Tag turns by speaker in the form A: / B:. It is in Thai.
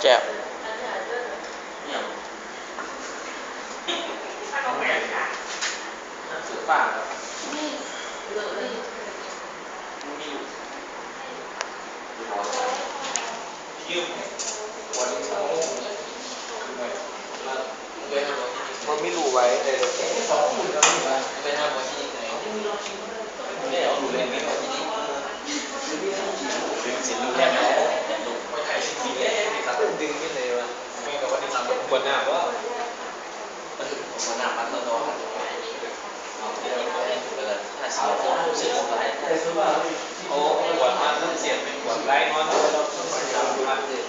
A: แจ๋ว
B: สือฝ้าครับยืมวันนี้มันไม่รู้ไว้เลยสองคนแล้วนี่ว่าเป็นทางวันที่ไหนไม่เอาดูเลยไม่เอาที่นี่ดึงสินลูกแค่ไหนไปถ่ายชิ้นสีเลยครับดึงนี่เลยวะไม่กับว่าที่ทำบนหน้าว่าบนหน้าพัดตัวตัวครับถ้าสีโค้งสีโค้งไรโอ้ขวดมันต้องเสียบเป็นขวดไรนอนเราต้องใส่ตามพัดเลย